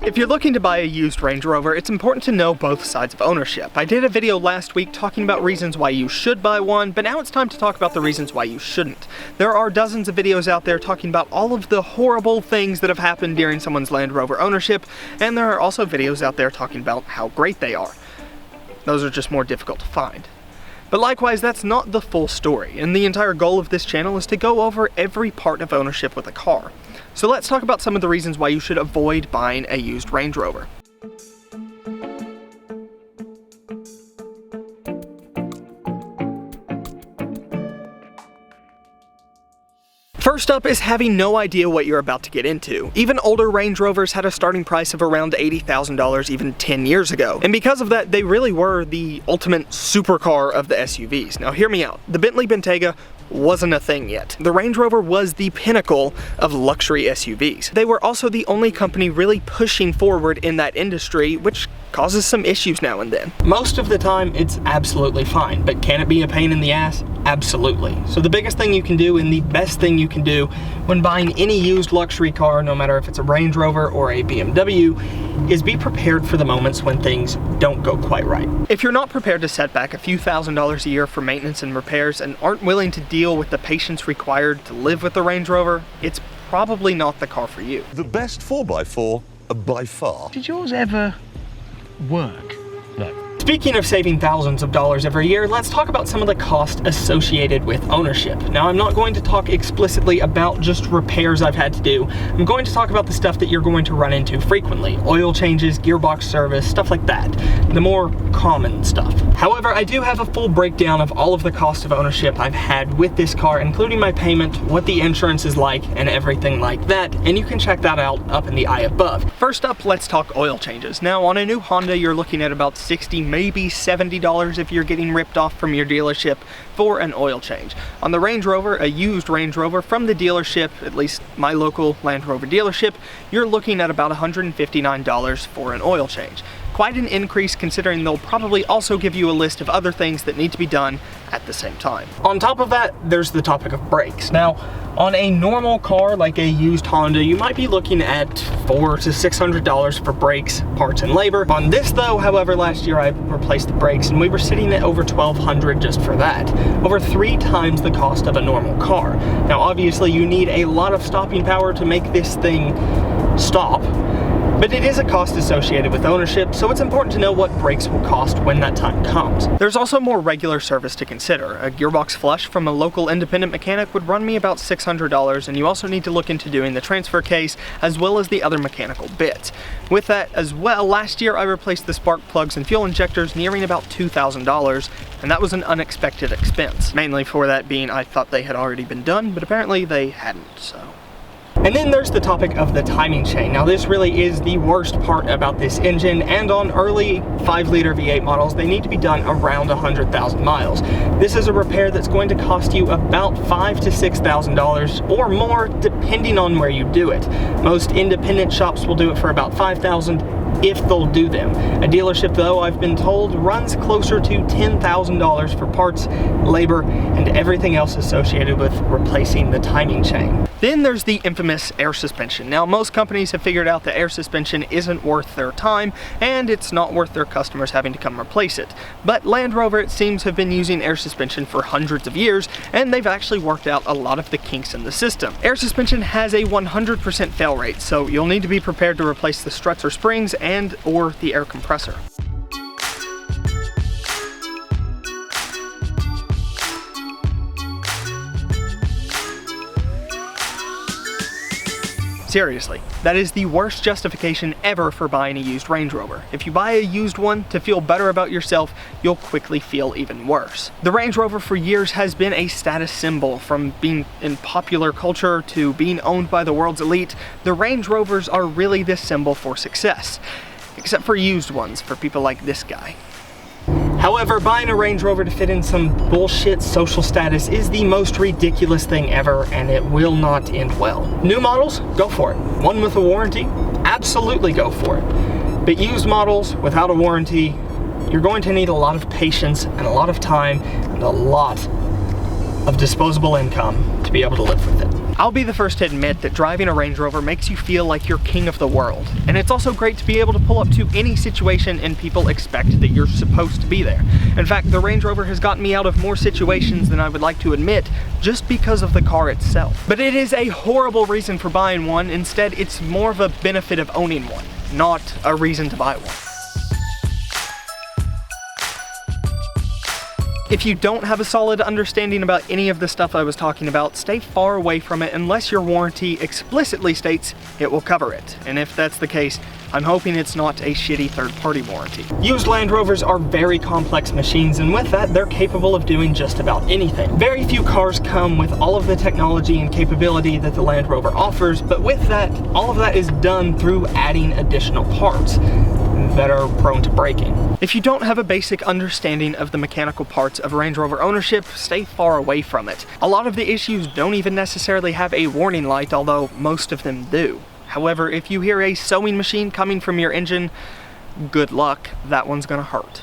If you're looking to buy a used Range Rover, it's important to know both sides of ownership. I did a video last week talking about reasons why you should buy one, but now it's time to talk about the reasons why you shouldn't. There are dozens of videos out there talking about all of the horrible things that have happened during someone's Land Rover ownership, and there are also videos out there talking about how great they are. Those are just more difficult to find. But likewise, that's not the full story, and the entire goal of this channel is to go over every part of ownership with a car. So let's talk about some of the reasons why you should avoid buying a used Range Rover. First up is having no idea what you're about to get into. Even older Range Rovers had a starting price of around $80,000 even 10 years ago. And because of that, they really were the ultimate supercar of the SUVs. Now hear me out. The Bentley Bentayga wasn't a thing yet. The Range Rover was the pinnacle of luxury SUVs. They were also the only company really pushing forward in that industry, which causes some issues now and then. Most of the time, it's absolutely fine, but can it be a pain in the ass? Absolutely. So the biggest thing you can do and the best thing you can do when buying any used luxury car, no matter if it's a Range Rover or a BMW, is be prepared for the moments when things don't go quite right. If you're not prepared to set back a few $1,000s a year for maintenance and repairs and aren't willing to deal with the patience required to live with the Range Rover, it's probably not the car for you. The best 4x4 by far. Did yours ever work? No. Speaking of saving thousands of dollars every year, let's talk about some of the cost associated with ownership. Now, I'm not going to talk explicitly about just repairs I've had to do. I'm going to talk about the stuff that you're going to run into frequently. Oil changes, gearbox service, stuff like that. The more common stuff. However, I do have a full breakdown of all of the cost of ownership I've had with this car, including my payment, what the insurance is like, and everything like that, and you can check that out up in the eye above. First up, let's talk oil changes. Now, on a new Honda, you're looking at about $60, maybe $70 if you're getting ripped off from your dealership for an oil change. On the Range Rover, a used Range Rover from the dealership, at least my local Land Rover dealership, you're looking at about $159 for an oil change. Quite an increase considering they'll probably also give you a list of other things that need to be done at the same time. On top of that, there's the topic of brakes. Now, on a normal car like a used Honda, you might be looking at $400 to $600 for brakes, parts, and labor. On this though, however, last year I replaced the brakes and we were sitting at over $1,200 just for that. Over 3 times the cost of a normal car. Now obviously you need a lot of stopping power to make this thing stop. But it is a cost associated with ownership, so it's important to know what brakes will cost when that time comes. There's also more regular service to consider. A gearbox flush from a local independent mechanic would run me about $600, and you also need to look into doing the transfer case as well as the other mechanical bits. With that as well, last year I replaced the spark plugs and fuel injectors nearing about $2,000, and that was an unexpected expense. Mainly for that being I thought they had already been done, but apparently they hadn't, so. And then there's the topic of the timing chain. Now this really is the worst part about this engine, and on early 5-liter V8 models, they need to be done around 100,000 miles. This is a repair that's going to cost you about $5,000 to $6,000 or more depending on where you do it. Most independent shops will do it for about $5,000 if they'll do them. A dealership though, I've been told, runs closer to $10,000 for parts, labor, and everything else associated with replacing the timing chain. Then there's the infamous air suspension. Now most companies have figured out that air suspension isn't worth their time and it's not worth their customers having to come replace it. But Land Rover, it seems, have been using air suspension for hundreds of years and they've actually worked out a lot of the kinks in the system. Air suspension has a 100% fail rate, so you'll need to be prepared to replace the struts or springs and or the air compressor. Seriously, that is the worst justification ever for buying a used Range Rover. If you buy a used one to feel better about yourself, you'll quickly feel even worse. The Range Rover for years has been a status symbol. From being in popular culture to being owned by the world's elite, the Range Rovers are really this symbol for success. Except for used ones, for people like this guy. However, buying a Range Rover to fit in some bullshit social status is the most ridiculous thing ever, and it will not end well. New models? Go for it. One with a warranty? Absolutely go for it. But used models without a warranty, you're going to need a lot of patience and a lot of time and a lot of disposable income to be able to live with it. I'll be the first to admit that driving a Range Rover makes you feel like you're king of the world. And it's also great to be able to pull up to any situation and people expect that you're supposed to be there. In fact, the Range Rover has gotten me out of more situations than I would like to admit just because of the car itself. But it is a horrible reason for buying one. Instead, it's more of a benefit of owning one, not a reason to buy one. If you don't have a solid understanding about any of the stuff I was talking about, stay far away from it unless your warranty explicitly states it will cover it. And if that's the case, I'm hoping it's not a shitty third-party warranty. Used Land Rovers are very complex machines, and with that, they're capable of doing just about anything. Very few cars come with all of the technology and capability that the Land Rover offers, but with that, all of that is done through adding additional parts that are prone to breaking. If you don't have a basic understanding of the mechanical parts of Range Rover ownership, stay far away from it. A lot of the issues don't even necessarily have a warning light, although most of them do. However, if you hear a sewing machine coming from your engine, good luck, that one's gonna hurt.